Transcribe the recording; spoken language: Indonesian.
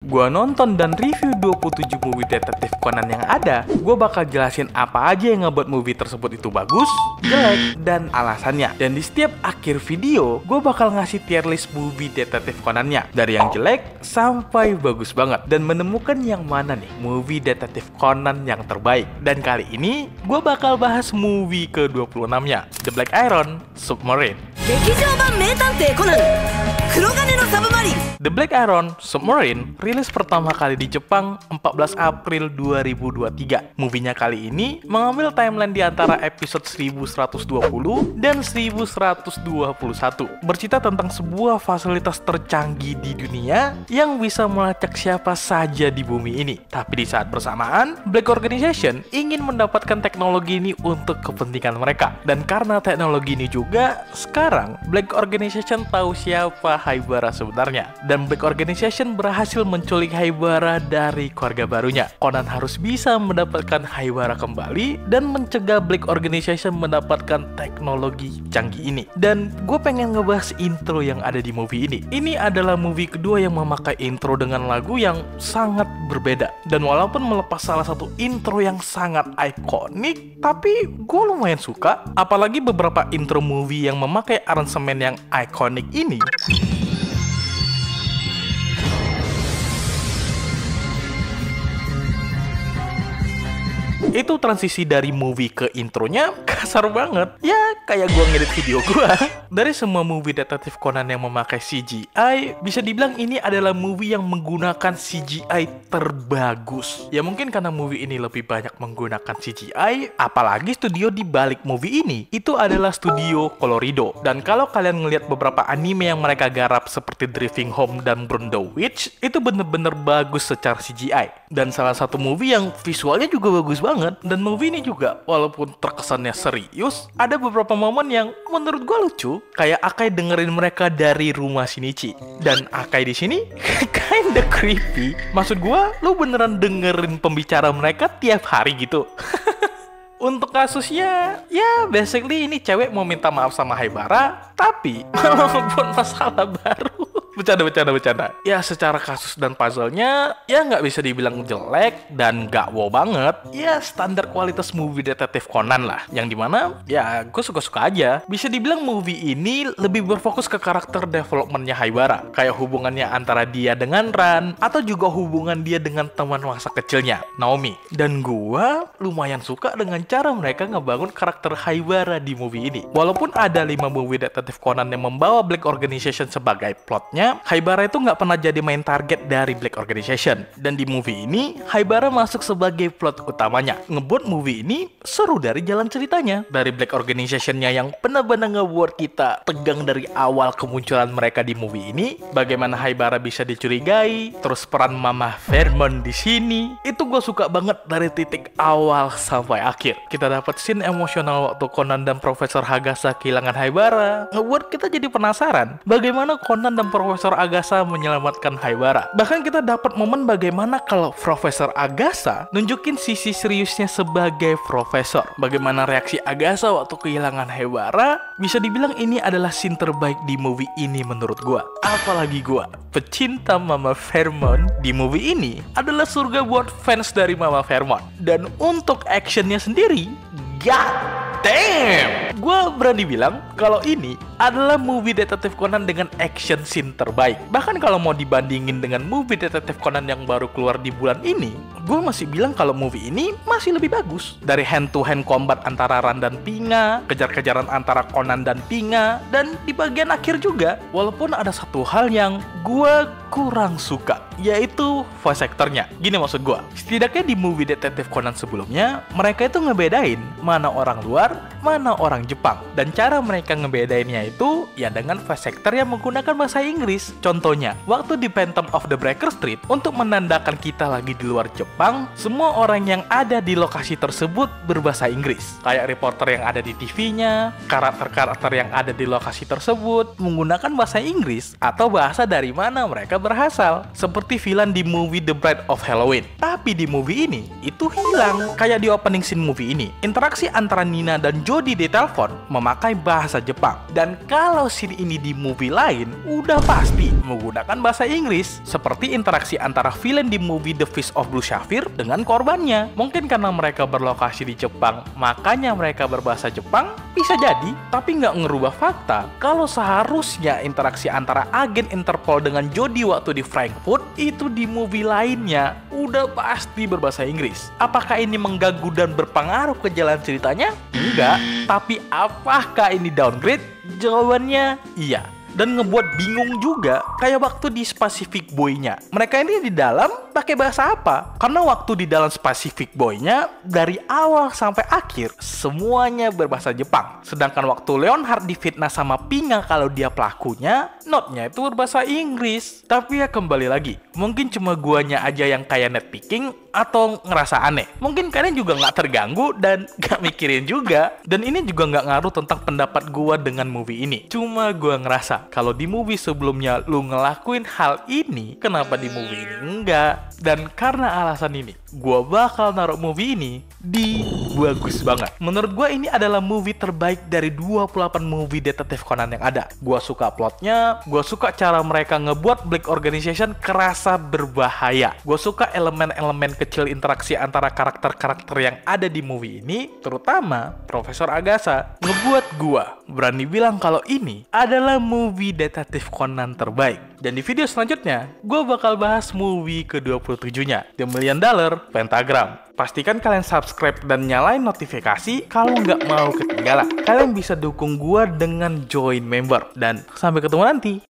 gua nonton dan review 27 movie detektif Conan yang ada, gua bakal jelasin apa aja yang ngebuat movie tersebut itu bagus, jelek, dan alasannya. Dan di setiap akhir video, gua bakal ngasih tier list movie detektif Conan-nya, dari yang jelek sampai bagus banget, dan menemukan yang mana nih movie detektif Conan yang terbaik. Dan kali ini, gua bakal bahas movie ke-26-nya, The Black Iron Submarine. The Black Iron Submarine rilis pertama kali di Jepang 14 April 2023. Movie-nya kali ini mengambil timeline di antara episode 1120 dan 1121. Bercerita tentang sebuah fasilitas tercanggih di dunia yang bisa melacak siapa saja di bumi ini. Tapi di saat bersamaan, Black Organization ingin mendapatkan teknologi ini untuk kepentingan mereka. Dan karena teknologi ini juga, sekarang Black Organization tahu siapa Haibara sebenarnya. Dan Black Organization berhasil menculik Haibara dari keluarga barunya. Conan harus bisa mendapatkan Haibara kembali dan mencegah Black Organization mendapatkan teknologi canggih ini. Dan gue pengen ngebahas intro yang ada di movie ini. Ini adalah movie kedua yang memakai intro dengan lagu yang sangat berbeda. Dan walaupun melepas salah satu intro yang sangat ikonik, tapi gue lumayan suka. Apalagi beberapa intro movie yang memakai aransemen yang ikonik ini. Itu transisi dari movie ke intronya kasar banget. Ya kayak gua ngedit video gua. Dari semua movie detektif Conan yang memakai CGI, bisa dibilang ini adalah movie yang menggunakan CGI terbagus. Ya mungkin karena movie ini lebih banyak menggunakan CGI, apalagi studio di balik movie ini itu adalah studio Colorido. Dan kalau kalian ngelihat beberapa anime yang mereka garap seperti Driving Home dan Burn the Witch, itu bener-bener bagus secara CGI. Dan salah satu movie yang visualnya juga bagus banget. Dan movie ini juga, walaupun terkesannya serius, ada beberapa momen yang menurut gue lucu. Kayak Akai dengerin mereka dari rumah Shinichi. Dan Akai di sini kinda creepy. Maksud gue, lu beneran dengerin pembicara mereka tiap hari gitu. Untuk kasusnya, ya basically ini cewek mau minta maaf sama Haibara, tapi malah membuat masalah baru. Bercanda. Ya secara kasus dan puzzle-nya, ya nggak bisa dibilang jelek dan nggak wow banget. Ya standar kualitas movie detektif Conan lah. Yang dimana, ya gue suka-suka aja. Bisa dibilang movie ini lebih berfokus ke karakter development-nya Haibara. Kayak hubungannya antara dia dengan Ran, atau juga hubungan dia dengan teman masa kecilnya, Naomi. Dan gue lumayan suka dengan cara mereka ngebangun karakter Haibara di movie ini. Walaupun ada 5 movie detektif Conan yang membawa Black Organization sebagai plotnya, Haibara itu nggak pernah jadi main target dari Black Organization. Dan di movie ini, Haibara masuk sebagai plot utamanya. Ngebuat movie ini seru dari jalan ceritanya. Dari Black Organization-nya yang benar-benar ngebuat kita tegang dari awal kemunculan mereka di movie ini. Bagaimana Haibara bisa dicurigai, terus peran Mama Vermont di sini. Itu gue suka banget dari titik awal sampai akhir. Kita dapat scene emosional waktu Conan dan Profesor Hagasa kehilangan Haibara. Ngebuat kita jadi penasaran bagaimana Conan dan Profesor Agasa menyelamatkan Haibara. Bahkan kita dapat momen bagaimana kalau Profesor Agasa nunjukin sisi seriusnya sebagai profesor. Bagaimana reaksi Agasa waktu kehilangan Haibara. Bisa dibilang ini adalah scene terbaik di movie ini menurut gua. Apalagi gua, pecinta Mama Vermont, di movie ini adalah surga buat fans dari Mama Vermont. Dan untuk actionnya sendiri, god damn! Gue berani bilang kalau ini adalah movie detektif Conan dengan action scene terbaik. Bahkan kalau mau dibandingin dengan movie detektif Conan yang baru keluar di bulan ini, gue masih bilang kalau movie ini masih lebih bagus. Dari hand to hand combat antara Ran dan Pinga, kejar-kejaran antara Conan dan Pinga, dan di bagian akhir juga, walaupun ada satu hal yang gue kurang suka, yaitu voice actornya. Gini maksud gue, setidaknya di movie detektif Conan sebelumnya, mereka itu ngebedain mana orang luar, mana orang Jepang. Dan cara mereka ngebedainnya itu ya dengan voice actor yang menggunakan bahasa Inggris. Contohnya, waktu di Phantom of the Breaker Street, untuk menandakan kita lagi di luar Jepang, semua orang yang ada di lokasi tersebut berbahasa Inggris. Kayak reporter yang ada di TV-nya, karakter-karakter yang ada di lokasi tersebut menggunakan bahasa Inggris atau bahasa dari mana mereka berasal. Seperti villain di movie The Bride of Halloween. Tapi di movie ini, itu hilang. Kayak di opening scene movie ini, interaksi antara Nina dan Jody di telepon memakai bahasa Jepang. Dan kalau scene ini di movie lain, udah pasti menggunakan bahasa Inggris. Seperti interaksi antara villain di movie The Fist of Blue Sapphire dengan korbannya. Mungkin karena mereka berlokasi di Jepang, makanya mereka berbahasa Jepang, bisa jadi. Tapi nggak ngerubah fakta kalau seharusnya interaksi antara agen Interpol dengan Jody waktu di Frankfurt itu di movie lainnya udah pasti berbahasa Inggris. Apakah ini mengganggu dan berpengaruh ke jalan ceritanya? Enggak. Tapi apakah ini downgrade? Jawabannya iya. Dan ngebuat bingung juga, kayak waktu di Pacific Boy-nya. Mereka ini di dalam pakai bahasa apa? Karena waktu di dalam Pacific Boy-nya, dari awal sampai akhir, semuanya berbahasa Jepang. Sedangkan waktu Leonhard difitnah sama Pinga kalau dia pelakunya, notnya itu berbahasa Inggris. Tapi ya kembali lagi, mungkin cuma guanya aja yang kayak netpicking atau ngerasa aneh. Mungkin kalian juga nggak terganggu dan nggak mikirin juga. Dan ini juga nggak ngaruh tentang pendapat gua dengan movie ini. Cuma gua ngerasa kalau di movie sebelumnya lu ngelakuin hal ini, kenapa di movie ini enggak? Dan karena alasan ini, gua bakal naruh movie ini di bagus banget. Menurut gua ini adalah movie terbaik dari 28 movie detektif Conan yang ada. Gua suka plotnya, gua suka cara mereka ngebuat Black Organization kerasa berbahaya. Gua suka elemen-elemen kecil interaksi antara karakter-karakter yang ada di movie ini, terutama Profesor Agatha, ngebuat gua berani bilang kalau ini adalah movie detektif Conan terbaik. Dan di video selanjutnya, gua bakal bahas movie ke-27-nya, The $1 Million Pentagram. Pastikan kalian subscribe dan nyalain notifikasi kalau nggak mau ketinggalan. Kalian bisa dukung gua dengan join member. Dan sampai ketemu nanti.